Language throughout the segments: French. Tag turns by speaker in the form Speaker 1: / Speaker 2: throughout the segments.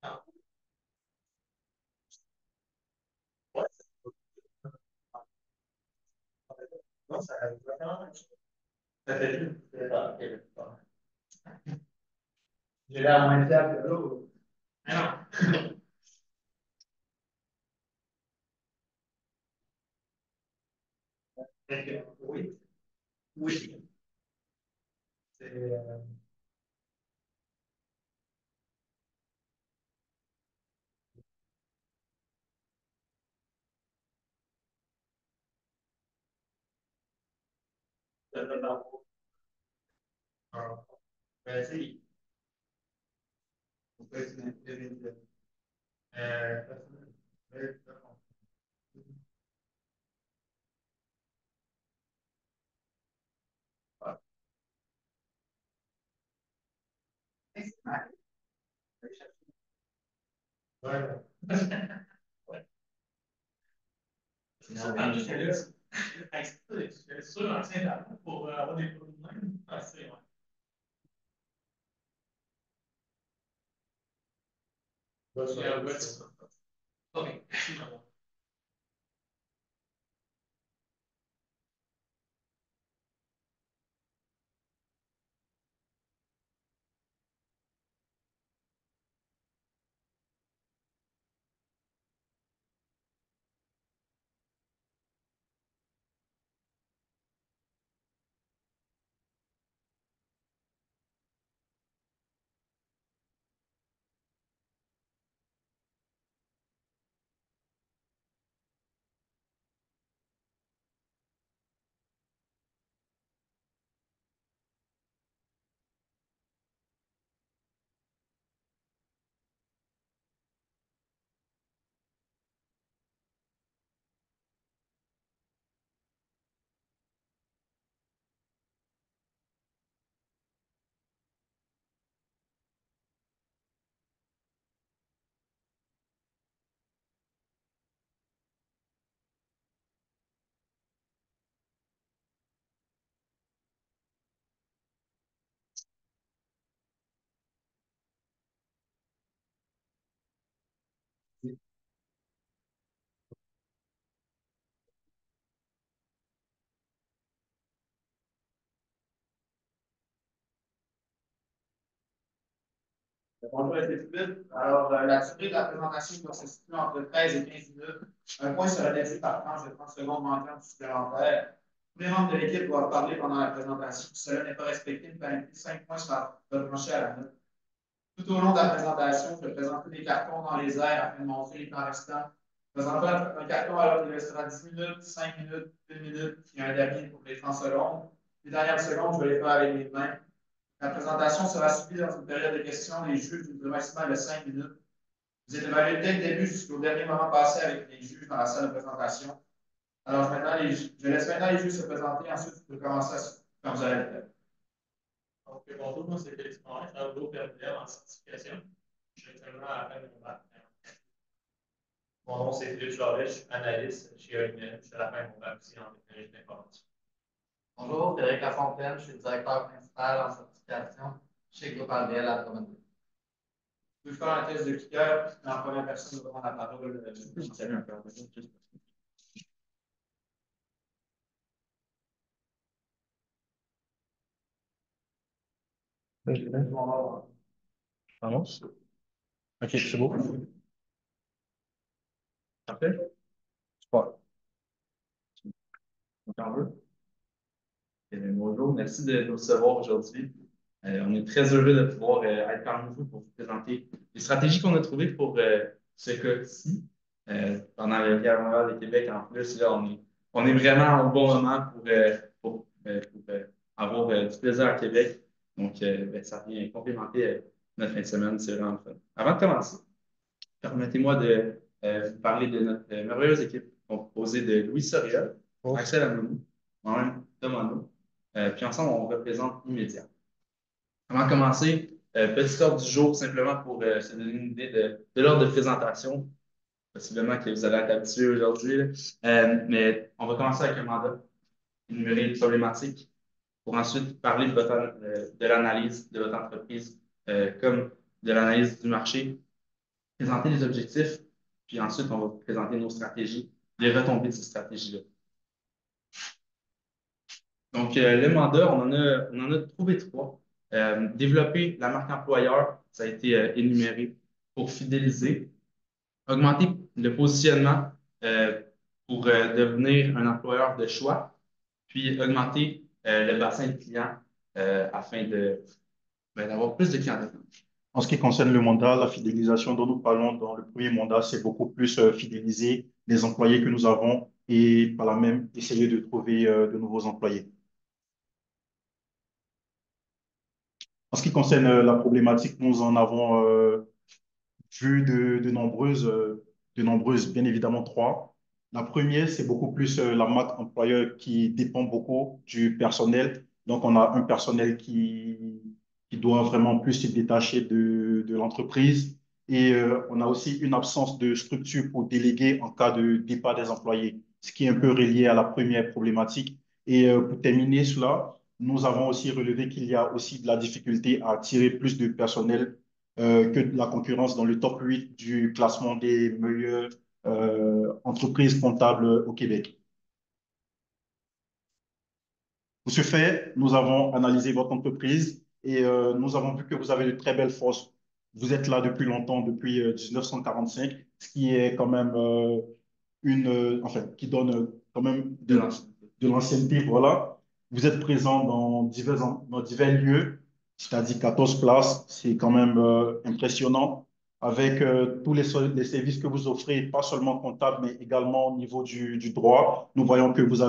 Speaker 1: Ah, ouais, non, ça arrive vraiment. Ça fait juste. Ok, bon. J'ai l'air moins fiable que l'autre. Ah non. Oui, oui. C'est ben, c'est. On peut essayer de. Euh, ouais. Ouais. C'est ça, quand j'étais là, j'étais sûr en Saint-Laurent pour avoir des produits de même. Ah, c'est ouais. Ouais, c'est ça. Ok. Bonjour à tous. Alors, la durée de la présentation doit se situer entre 13 et 15 minutes. Un point sera dédié par tranche de 30 secondes manquantes supplémentaires. Tous les membres de l'équipe doivent parler pendant la présentation. Si cela n'est pas respecté, une pénalité de 5 points sera retranchée à la note. Tout au long de la présentation, je vais présenter des cartons dans les airs afin de montrer les temps restants. Présentant un carton alors qu'il restera 10 minutes, 5 minutes, 1 minute, puis un dernier pour les 30 secondes. Les dernières secondes, je vais les faire avec mes mains. La présentation sera suivie dans une période de questions. Les juges d'une durée maximale de 5 minutes. Vous êtes évalué dès le début jusqu'au dernier moment passé avec les juges dans la salle de présentation. Alors, je laisse maintenant les juges se présenter. Ensuite, vous pouvez commencer quand vous allez le faire. Donc, bonjour, moi c'est Félix Morin, je suis avocat au PRDL en certification. Je suis actuellement à la fin de mon bac. Mon nom c'est Philippe Charest, je suis analyste chez EIN. Je suis à la fin de mon bac aussi en technologie d'information. Bonjour, Frédéric Lafontaine, je suis directeur principal en certification chez Groupe RDL à Drummondville. Je vais faire un test de cliqueur, puis la première personne va prendre la parole. Salut un peu. Pardon? Ok, c'est beau. Parfait. Super. Encore un peu. Bonjour, merci de nous recevoir aujourd'hui. On est très heureux de pouvoir être parmi vous pour vous présenter les stratégies qu'on a trouvées pour ce cas-ci. Pendant le Carnaval de Québec, en plus, là, on est vraiment au bon moment pour avoir du plaisir à Québec. Donc, ben, ça vient complémenter notre fin de semaine. C'est vraiment le fun. Avant de commencer, permettez-moi de vous parler de notre merveilleuse équipe composée de Louis Soriol, Axel Amonou, moi-même, Tom Arnaud. Puis ensemble, on représente Immédiat. Avant de commencer, petit ordre du jour, simplement pour se donner une idée de l'ordre de présentation, possiblement que vous allez être habitués aujourd'hui. Mais on va commencer avec un mandat, énumérer les problématiques, pour ensuite parler de l'analyse de votre entreprise, comme de l'analyse du marché,
Speaker 2: présenter les objectifs, puis ensuite, on va vous présenter nos stratégies, les retombées de ces stratégies-là. Donc, le mandat, on en a trouvé trois. Développer la marque employeur, ça a été énuméré pour fidéliser. Augmenter le positionnement pour devenir un employeur de choix, puis augmenter le bassin de clients afin d'avoir plus de clients.
Speaker 3: En ce qui concerne le mandat, la fidélisation dont nous parlons dans le premier mandat, c'est beaucoup plus fidéliser les employés que nous avons et par là même essayer de trouver de nouveaux employés. En ce qui concerne la problématique, nous en avons vu de nombreuses, bien évidemment trois. La première, c'est beaucoup plus la marque employeur qui dépend beaucoup du personnel. Donc, on a un personnel qui doit vraiment plus se détacher de l'entreprise. Et on a aussi une absence de structure pour déléguer en cas de départ des employés, ce qui est un peu relié à la première problématique. Et pour terminer cela, nous avons aussi relevé qu'il y a aussi de la difficulté à attirer plus de personnel que la concurrence dans le top 8 du classement des meilleures entreprises comptables au Québec. Pour ce fait, nous avons analysé votre entreprise et nous avons vu que vous avez de très belles forces. Vous êtes là depuis longtemps, depuis 1945, ce qui est quand même enfin, qui donne quand même de l'ancienneté, voilà. Vous êtes présent dans divers lieux, c'est-à-dire 14 places, c'est quand même impressionnant. Avec tous les services que vous offrez, pas seulement comptables, mais également au niveau du droit, nous voyons que vous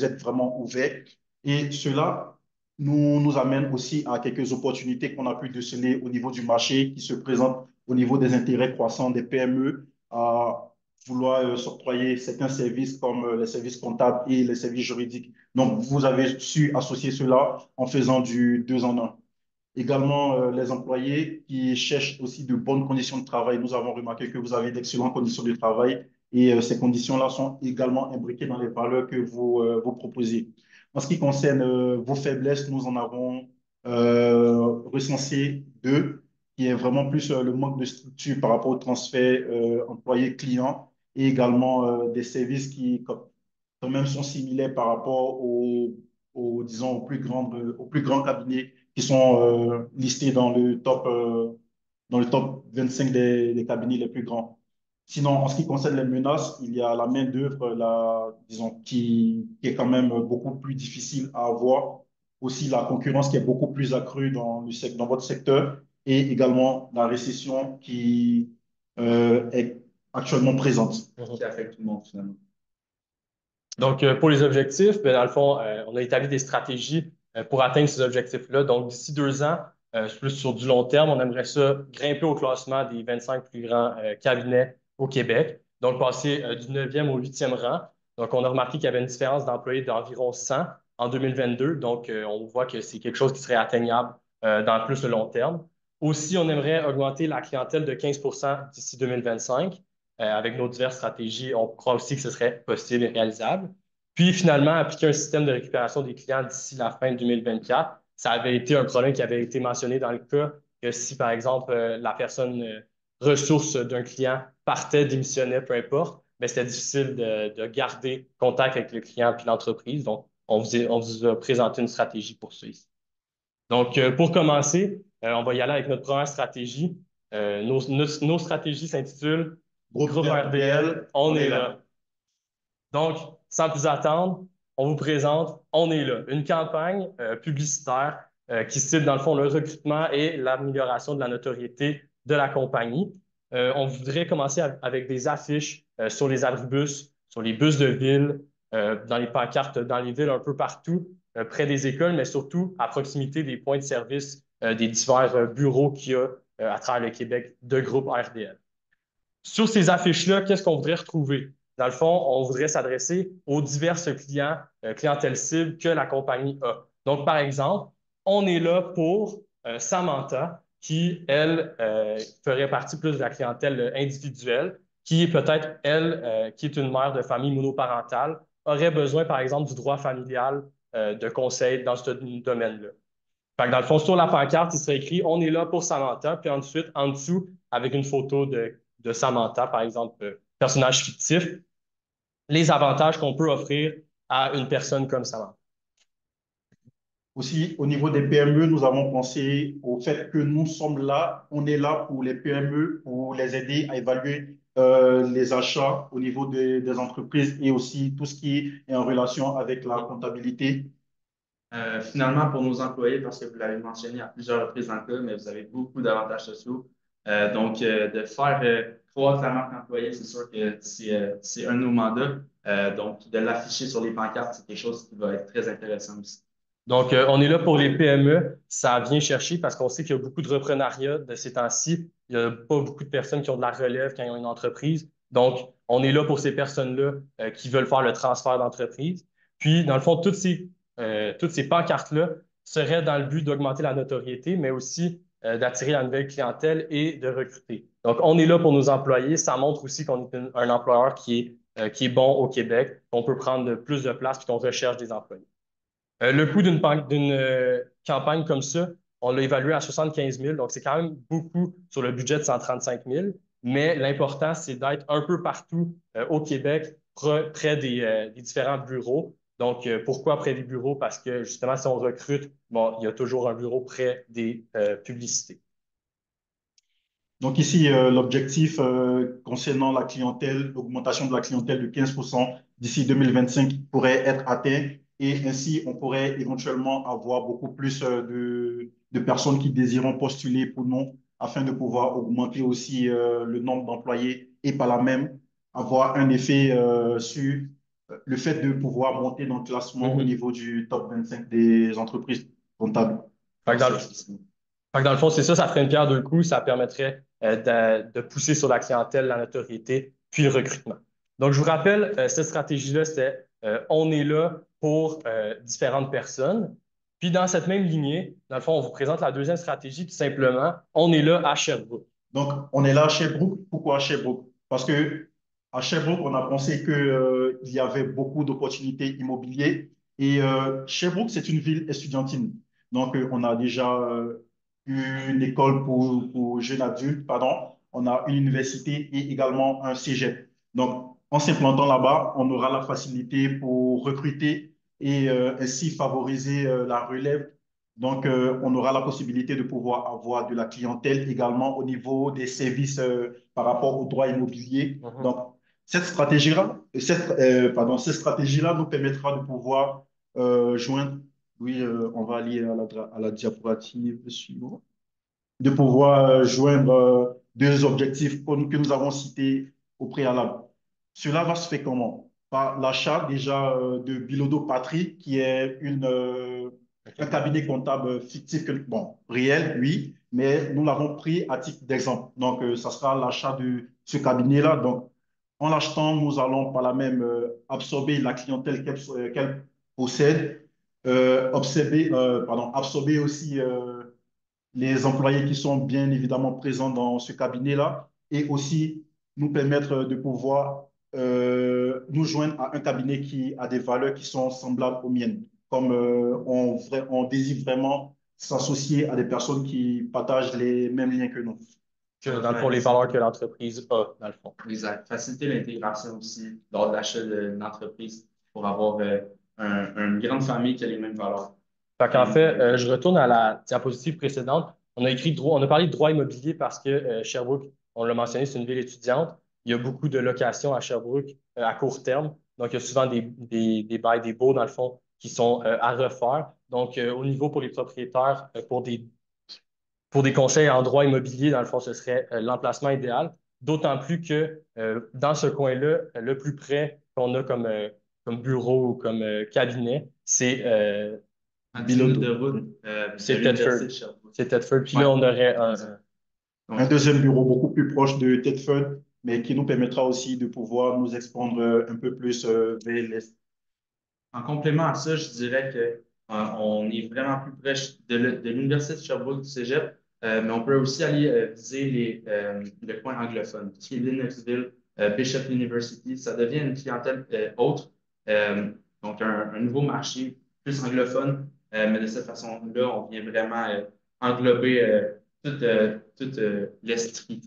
Speaker 3: êtes vraiment ouvert. Et cela nous amène aussi à quelques opportunités qu'on a pu déceler au niveau du marché qui se présentent au niveau des intérêts croissants des PME à vouloir s'octroyer certains services comme les services comptables et les services juridiques. Donc, vous avez su associer cela en faisant du 2 en 1. Également, les employés qui cherchent aussi de bonnes conditions de travail. Nous avons remarqué que vous avez d'excellentes conditions de travail et ces conditions-là sont également imbriquées dans les valeurs que vous proposez. En ce qui concerne vos faiblesses, nous en avons recensé deux, qui est vraiment plus le manque de structure par rapport au transfert employé-client et également des services qui quand même sont similaires par rapport disons, aux plus grands cabinets qui sont listés dans le top 25 des cabinets les plus grands. Sinon, en ce qui concerne les menaces, il y a la main-d'œuvre, disons, qui est quand même beaucoup plus difficile à avoir. Aussi, la concurrence qui est beaucoup plus accrue dans votre secteur et également la récession qui est actuellement présente.
Speaker 2: Qui affecte tout le monde finalement.
Speaker 4: Donc, pour les objectifs, ben, dans le fond, on a établi des stratégies pour atteindre ces objectifs-là. Donc, d'ici 2 ans, plus sur du long terme, on aimerait ça grimper au classement des 25 plus grands cabinets au Québec. Donc, passer du 9e au 8e rang. Donc, on a remarqué qu'il y avait une différence d'employés d'environ 100 en 2022. Donc, on voit que c'est quelque chose qui serait atteignable dans plus le long terme. Aussi, on aimerait augmenter la clientèle de 15 d'ici 2025. Avec nos diverses stratégies, on croit aussi que ce serait possible et réalisable. Puis finalement, appliquer un système de récupération des clients d'ici la fin de 2024. Ça avait été un problème qui avait été mentionné dans le cas que si, par exemple, la personne ressource d'un client partait, démissionnait, peu importe, mais c'était difficile de garder contact avec le client puis l'entreprise. Donc, on vous a présenté une stratégie pour ça ici. Donc, pour commencer, on va y aller avec notre première stratégie. Nos stratégies s'intitulent Groupe RDL, on est là. Donc, sans plus attendre, on vous présente On est là, une campagne publicitaire qui cible dans le fond le recrutement et l'amélioration de la notoriété de la compagnie. On voudrait commencer avec des affiches sur les abribus, sur les bus de ville, dans les pancartes, dans les villes un peu partout, près des écoles, mais surtout à proximité des points de service des divers bureaux qu'il y a à travers le Québec de groupe RDL. Sur ces affiches-là, qu'est-ce qu'on voudrait retrouver? Dans le fond, on voudrait s'adresser aux divers clients, clientèle cible que la compagnie a. Donc, par exemple, on est là pour Samantha, qui, elle, ferait partie plus de la clientèle individuelle, qui est peut-être, elle, qui est une mère de famille monoparentale, aurait besoin, par exemple, du droit familial de conseil dans ce domaine-là. Fait que dans le fond, sur la pancarte, il serait écrit On est là pour Samantha, puis ensuite, en dessous, avec une photo de Samantha, par exemple, personnage fictif, les avantages qu'on peut offrir à une personne comme Samantha.
Speaker 3: Aussi, au niveau des PME, nous avons pensé au fait que nous sommes là, on est là pour les PME, pour les aider à évaluer les achats au niveau des entreprises et aussi tout ce qui est en relation avec la comptabilité.
Speaker 2: Finalement, pour nos employés, parce que vous l'avez mentionné à plusieurs reprises dans le cas, mais vous avez beaucoup d'avantages sociaux. De faire croître la marque employée, c'est sûr que c'est un de nos mandats. Donc, de l'afficher sur les pancartes, c'est quelque chose qui va être très intéressant aussi.
Speaker 4: Donc, on est là pour les PME. Ça vient chercher parce qu'on sait qu'il y a beaucoup de reprenariat de ces temps-ci. Il n'y a pas beaucoup de personnes qui ont de la relève quand ils ont une entreprise. Donc, on est là pour ces personnes-là qui veulent faire le transfert d'entreprise. Puis, dans le fond, toutes ces pancartes-là seraient dans le but d'augmenter la notoriété, mais aussi d'attirer la nouvelle clientèle et de recruter. Donc, on est là pour nos employés. Ça montre aussi qu'on est un employeur qui est bon au Québec, qu'on peut prendre plus de place et qu'on recherche des employés. Le coût d'une campagne comme ça, on l'a évalué à 75 000, donc c'est quand même beaucoup sur le budget de 135 000. Mais l'important, c'est d'être un peu partout au Québec, près des différents bureaux. Donc, pourquoi près des bureaux? Parce que justement, si on recrute, bon, il y a toujours un bureau près des publicités.
Speaker 3: Donc ici, l'objectif concernant la clientèle, l'augmentation de la clientèle de 15% d'ici 2025 pourrait être atteint et ainsi on pourrait éventuellement avoir beaucoup plus de personnes qui désireront postuler pour nous afin de pouvoir augmenter aussi le nombre d'employés et par là même avoir un effet sur le fait de pouvoir monter dans le classement au niveau du top 25 des entreprises comptables.
Speaker 4: Fait que dans le, fait que dans le fond, c'est ça, ça ferait une pierre deux coups, ça permettrait de pousser sur la clientèle, la notoriété, puis le recrutement. Donc, je vous rappelle, cette stratégie-là, c'est on est là pour différentes personnes. Puis dans cette même lignée, dans le fond, on vous présente la deuxième stratégie, tout simplement, on est là à Sherbrooke.
Speaker 3: Donc, on est là à Sherbrooke. Pourquoi à Sherbrooke? Parce que à Sherbrooke, on a pensé qu'il y avait beaucoup d'opportunités immobilières. Et Sherbrooke, c'est une ville estudiantine. Donc, on a déjà une école pour jeunes adultes, pardon. On a une université et également un cégep. Donc, en s'implantant là-bas, on aura la facilité pour recruter et ainsi favoriser la relève donc, on aura la possibilité de pouvoir avoir de la clientèle également au niveau des services par rapport aux droits immobiliers. Donc, cette stratégie-là nous permettra de pouvoir joindre, oui, on va aller à la diapositive suivante, de pouvoir joindre deux objectifs que nous avons cités au préalable. Cela va se faire comment? Par l'achat déjà de Bilodeau Patrie, qui est un cabinet comptable fictif, bon, réel, oui, mais nous l'avons pris à titre d'exemple. Donc, ça sera l'achat de ce cabinet-là. Donc, en l'achetant, nous allons par la même absorber la clientèle qu'elle possède, absorber aussi les employés qui sont bien évidemment présents dans ce cabinet-là et aussi nous permettre de pouvoir nous joindre à un cabinet qui a des valeurs qui sont semblables aux miennes, comme on désire vraiment s'associer à des personnes qui partagent les mêmes liens que nous.
Speaker 4: Dans le fond, les valeurs que l'entreprise a, dans le fond.
Speaker 2: Exact. Faciliter l'intégration aussi lors de l'achat d'une entreprise pour avoir une grande famille qui a les mêmes valeurs.
Speaker 4: Fait qu'en fait, je retourne à la diapositive précédente. On a parlé de droit immobilier parce que Sherbrooke, on l'a mentionné, c'est une ville étudiante. Il y a beaucoup de locations à Sherbrooke à court terme. Donc, il y a souvent des bails, des baux, dans le fond, qui sont à refaire. Donc, au niveau pour les propriétaires, pour des conseils en droit immobilier, dans le fond, ce serait l'emplacement idéal. D'autant plus que dans ce coin-là, le plus près qu'on a comme bureau ou comme cabinet, c'est
Speaker 2: À 10 minutes de route,
Speaker 4: c'est
Speaker 2: de l'Université de
Speaker 4: Thetford.
Speaker 2: Sherbrooke.
Speaker 4: C'est Thetford. Puis là, on aurait
Speaker 3: Un deuxième bureau beaucoup plus proche de Thetford, mais qui nous permettra aussi de pouvoir nous expandre un peu plus vers l'est.
Speaker 2: En complément à ça, je dirais que on est vraiment plus proche de l'Université de Sherbrooke, du Cégep, mais on peut aussi aller viser le coin anglophone, tout ce qui est Lennoxville, Bishop University. Ça devient une clientèle autre, donc un nouveau marché plus anglophone. mais de cette façon-là, on vient vraiment englober toute l'Estrie.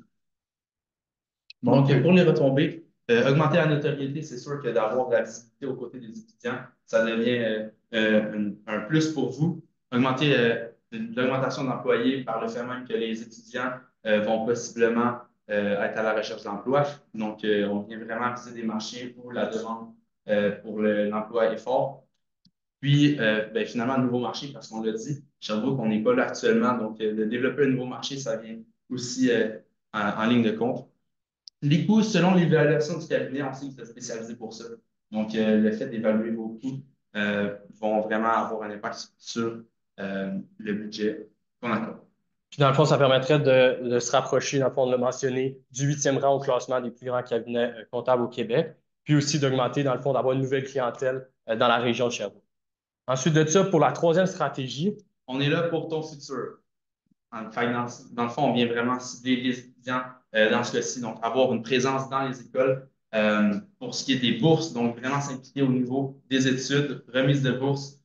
Speaker 2: Donc, pour les retombées, augmenter la notoriété, c'est sûr que d'avoir de la visibilité aux côtés des étudiants, ça devient un plus pour vous. Augmenter l'augmentation d'employés par le fait même que les étudiants vont possiblement être à la recherche d'emploi. Donc, on vient vraiment viser des marchés où la demande pour l'emploi est forte. Puis, ben, finalement, un nouveau marché, parce qu'on l'a dit, Sherbrooke, on n'est pas là actuellement. Donc, de développer un nouveau marché, ça vient aussi en ligne de compte. Les coûts, selon l'évaluation du cabinet, on sait que vous êtes spécialisé pour ça. Donc, le fait d'évaluer vos coûts vont vraiment avoir un impact sur le budget qu'on accorde.
Speaker 4: Puis dans le fond, ça permettrait de se rapprocher, dans le fond, de le mentionner, du 8e rang au classement des plus grands cabinets comptables au Québec, puis aussi d'augmenter, dans le fond, d'avoir une nouvelle clientèle dans la région de Sherbrooke. Ensuite de ça, pour la troisième stratégie,
Speaker 2: on est là pour ton futur. Dans le fond, on vient vraiment cibler les étudiants dans ce cas-ci, donc avoir une présence dans les écoles. Pour ce qui est des bourses, donc vraiment s'impliquer au niveau des études, remise de bourses,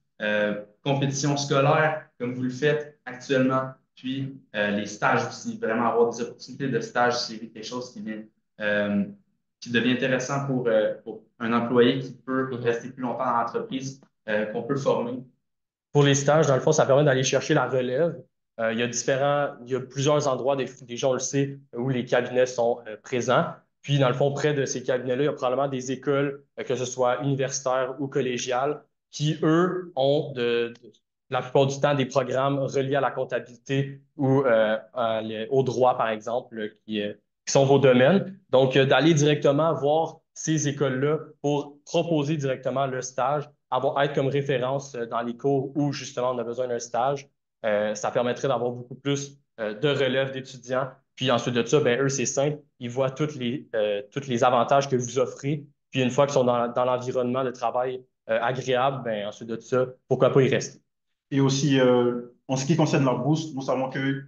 Speaker 2: compétition scolaire, comme vous le faites actuellement, puis les stages aussi, vraiment avoir des opportunités de stage, c'est quelque chose qui devient intéressant pour un employé qui peut rester plus longtemps dans l'entreprise, qu'on peut former.
Speaker 4: Pour les stages, dans le fond, ça permet d'aller chercher la relève. Il y a plusieurs endroits, déjà on le sait, où les cabinets sont présents. Puis, dans le fond, près de ces cabinets-là, il y a probablement des écoles, que ce soit universitaires ou collégiales, qui, eux, ont la plupart du temps des programmes reliés à la comptabilité ou au droit, par exemple, qui sont vos domaines. Donc, d'aller directement voir ces écoles-là pour proposer directement le stage, être comme référence dans les cours où justement on a besoin d'un stage, ça permettrait d'avoir beaucoup plus de relève d'étudiants. Puis ensuite de ça, ben, eux, c'est simple, ils voient tous les avantages que vous offrez. Puis une fois qu'ils sont dans l'environnement de travail agréable, ben, ensuite de ça, pourquoi pas y rester.
Speaker 3: Et aussi, en ce qui concerne la bourse, nous savons que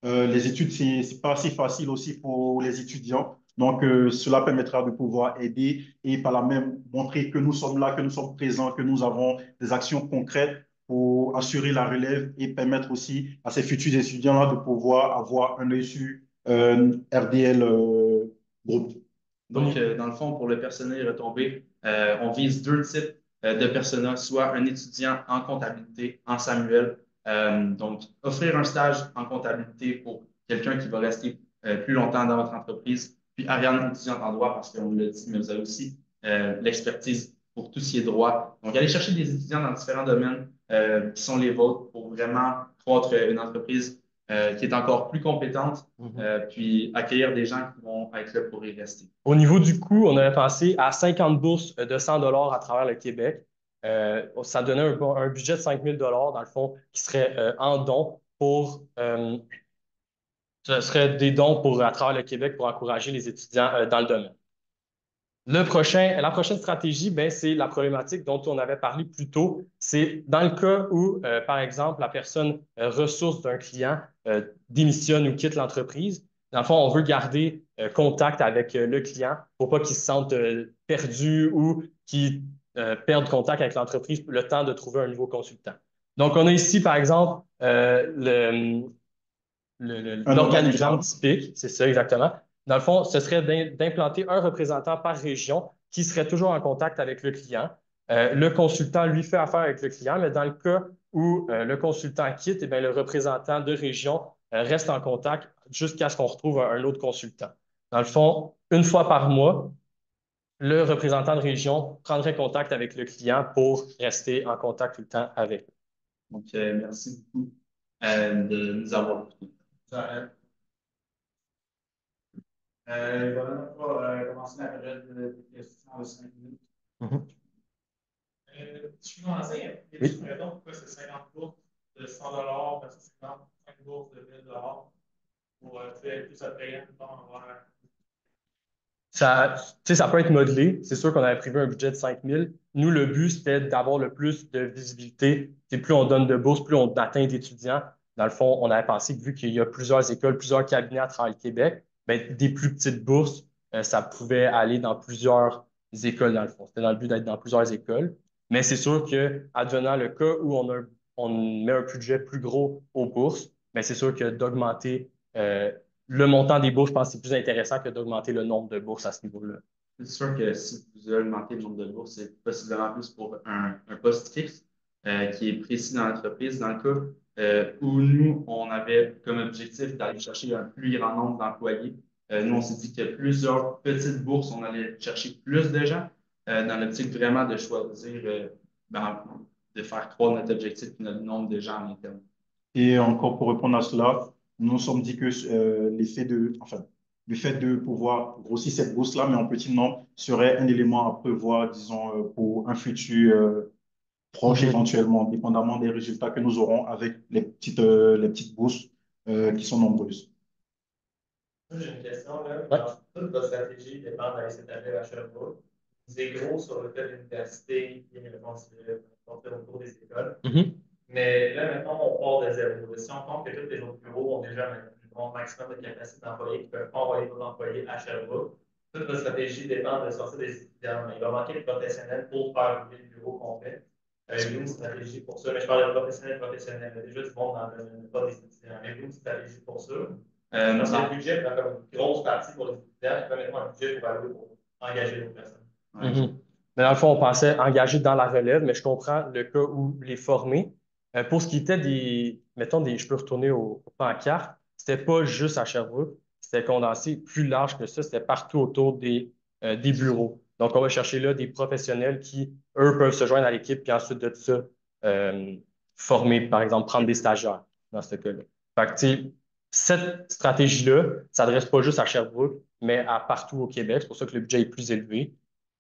Speaker 3: les études, c'est pas si facile aussi pour les étudiants. Donc, cela permettra de pouvoir aider et par là même montrer que nous sommes là, que nous sommes présents, que nous avons des actions concrètes pour assurer la relève et permettre aussi à ces futurs étudiants-là de pouvoir avoir un œil sur RDL Group.
Speaker 2: Donc, dans le fond, pour le personnel retombé, on vise deux types de personas, soit un étudiant en comptabilité, en Samuel. Donc, offrir un stage en comptabilité pour quelqu'un qui va rester plus longtemps dans votre entreprise. Puis, Ariane, étudiante en droit, parce qu'on l'a dit, mais vous avez aussi l'expertise pour tout ce qui est droit. Donc, allez chercher des étudiants dans différents domaines qui sont les vôtres pour vraiment croître une entreprise qui est encore plus compétente, puis accueillir des gens qui vont être là pour y rester.
Speaker 4: Au niveau du coût, on avait pensé à 50 bourses de 100 à travers le Québec. Ça donnait un budget de 5 000 dans le fond, qui serait en dons ce serait des dons à travers le Québec pour encourager les étudiants dans le domaine. La prochaine stratégie, ben, c'est la problématique dont on avait parlé plus tôt. C'est dans le cas où, par exemple, la personne ressource d'un client démissionne ou quitte l'entreprise. Dans le fond, on veut garder contact avec le client pour pas qu'il se sente perdu ou qu'il perde contact avec l'entreprise le temps de trouver un nouveau consultant. Donc, on a ici, par exemple, l'organigramme typique, c'est ça exactement. Dans le fond, ce serait d'implanter un représentant par région qui serait toujours en contact avec le client. Le consultant, lui, fait affaire avec le client, mais dans le cas où le consultant quitte, eh bien, le représentant de région reste en contact jusqu'à ce qu'on retrouve un autre consultant. Dans le fond, une fois par mois, le représentant de région prendrait contact avec le client pour rester en contact tout le temps avec lui.
Speaker 2: Donc, merci beaucoup de nous avoir écoutés.
Speaker 1: Voilà, on va commencer la période de questions de 5 minutes. Je suis enseignant. Et tu me réponds pourquoi c'est 50 bourses de 100 parce que c'est 5 bourses de 1000 pour faire plus attrayant pour avoir.
Speaker 4: Ça peut être modelé. C'est sûr qu'on avait prévu un budget de 5 000. Nous, le but, c'était d'avoir le plus de visibilité. Plus on donne de bourses, plus on atteint d'étudiants. Dans le fond, on avait pensé que vu qu'il y a plusieurs écoles, plusieurs cabinets à travers le Québec, ben, des plus petites bourses, ça pouvait aller dans plusieurs écoles, dans le fond. C'était dans le but d'être dans plusieurs écoles. Mais c'est sûr que, advenant le cas où on met un budget plus gros aux bourses, mais c'est sûr que d'augmenter le montant des bourses, je pense que c'est plus intéressant que d'augmenter le nombre de bourses à ce niveau-là.
Speaker 2: C'est sûr que si vous augmentez le nombre de bourses, c'est possiblement plus pour un poste fixe qui est précis dans l'entreprise. Dans le cas où nous, on avait comme objectif d'aller chercher un plus grand nombre d'employés, nous, on s'est dit que plusieurs petites bourses, on allait chercher plus de gens dans l'optique vraiment de choisir, ben, de faire croître notre objectif et notre nombre de gens à l'interne.
Speaker 3: Et encore pour répondre à cela, nous nous sommes dit que le fait de pouvoir grossir cette bourse-là, mais en petit nombre, serait un élément à prévoir, disons, pour un futur proche éventuellement, dépendamment des résultats que nous aurons avec les petites bourses qui sont nombreuses.
Speaker 4: Moi, j'ai une question, là. Ouais. Toute votre stratégie dépend d'aller s'établir à Sherbrooke. Vous êtes gros sur le fait de l'université et le autour des écoles. Mais là, maintenant, on part de zéro. Si on compte que tous les autres bureaux ont déjà un maximum de capacité d'employés qui peuvent pas envoyer d'autres employés à Sherbrooke, toute notre stratégie dépend de sortir des étudiants. Il va manquer de professionnels pour faire rouler le bureau complet. Avez-vous une stratégie pour ça? Mais je parle de professionnels. Il y a déjà du monde dans le pas des étudiants. Avez-vous une stratégie pour ça? Parce que le budget prend comme une grosse partie pour les étudiants, et pas maintenant un budget pour allouer pour engager d'autres personnes. Mais dans le fond, on pensait engager dans la relève, mais je comprends le cas où les former. Pour ce qui était mettons, je peux retourner au pancartes, c'était pas juste à Sherbrooke, c'était condensé plus large que ça, c'était partout autour des bureaux. Donc, on va chercher là des professionnels qui, eux, peuvent se joindre à l'équipe, puis ensuite de ça, former, par exemple, prendre des stagiaires dans ce cas-là. Fait que, tu sais, cette stratégie-là ne s'adresse pas juste à Sherbrooke, mais à partout au Québec. C'est pour ça que le budget est plus élevé.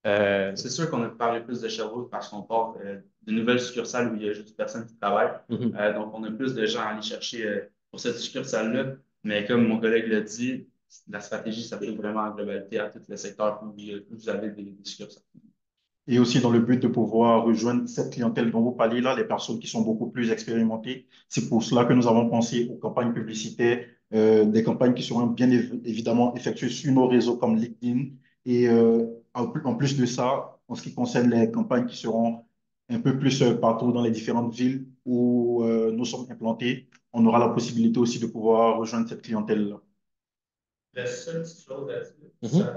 Speaker 2: C'est sûr qu'on a parlé plus de Sherbrooke parce qu'on part de nouvelles succursales où il y a juste personne qui travaille. Donc, on a plus de gens à aller chercher pour cette succursale-là. Mais comme mon collègue l'a dit, la stratégie s'applique vraiment en globalité à tout le secteur où vous avez des succursales.
Speaker 3: Et aussi dans le but de pouvoir rejoindre cette clientèle dont vous parlez là, les personnes qui sont beaucoup plus expérimentées. C'est pour cela que nous avons pensé aux campagnes publicitaires, des campagnes qui seront bien évidemment effectuées sur nos réseaux comme LinkedIn. Et en plus de ça, en ce qui concerne les campagnes qui seront un peu plus partout dans les différentes villes où nous sommes implantés, on aura la possibilité aussi de pouvoir rejoindre cette clientèle-là.
Speaker 4: La seule petite chose là-dessus,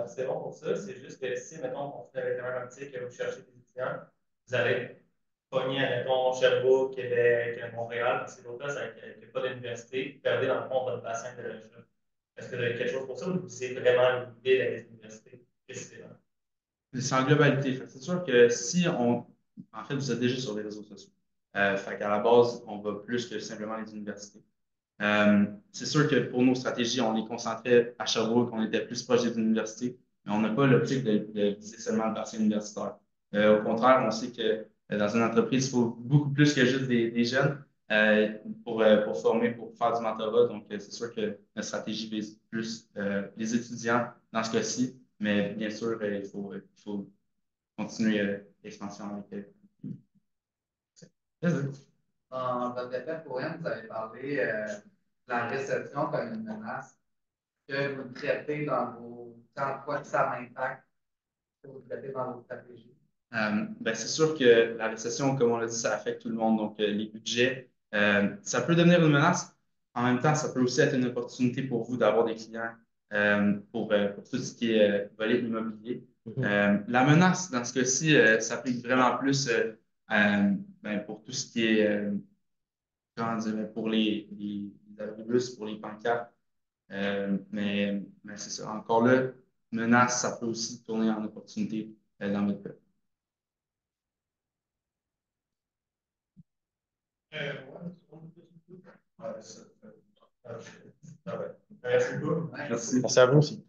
Speaker 4: c'est bon pour ça, c'est juste que si, mettons, on fait avec un optique que vous cherchez des étudiants, vous allez pogner, mettons, Sherbrooke, Québec, Montréal, c'est d'autres places avec pas d'université, vous perdez dans le fond votre bassin de recherche. Est-ce que vous avez quelque chose pour ça ou c'est vraiment l'idée avec les universités précisément?
Speaker 2: C'est en globalité. C'est sûr que si on. En fait, vous êtes déjà sur les réseaux sociaux. Fait qu'à la base, on va plus que simplement les universités. C'est sûr que pour nos stratégies, on les concentrait à Sherbrooke, on était plus proche des universités, mais on n'a pas l'optique de viser seulement le bassin universitaire. Au contraire, on sait que dans une entreprise, il faut beaucoup plus que juste des jeunes pour former, pour faire du mentorat. Donc, c'est sûr que notre stratégie vise plus les étudiants dans ce cas-ci, mais bien sûr, il faut continuer l'expansion avec eux.
Speaker 1: Dans votre débat poème, vous avez parlé de la réception comme une menace que vous traitez dans vos. En quoi ça m'impacte que vous traitez dans vos stratégies?
Speaker 2: Ben, c'est sûr que la récession, comme on l'a dit, ça affecte tout le monde. Donc, les budgets, ça peut devenir une menace. En même temps, ça peut aussi être une opportunité pour vous d'avoir des clients pour tout ce qui est volet immobilier. La menace, dans ce cas-ci, s'applique vraiment plus ben, pour tout ce qui est comment dire, pour les abribus, pour les pancartes. Mais c'est ça. Encore là, menace, ça peut aussi tourner en opportunité dans votre cas.
Speaker 4: Merci beaucoup.
Speaker 2: Merci.
Speaker 4: Merci à vous aussi.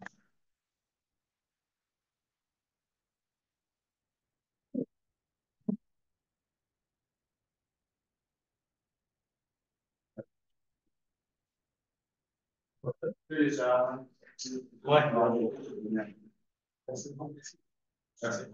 Speaker 4: Ouais. Merci. Merci.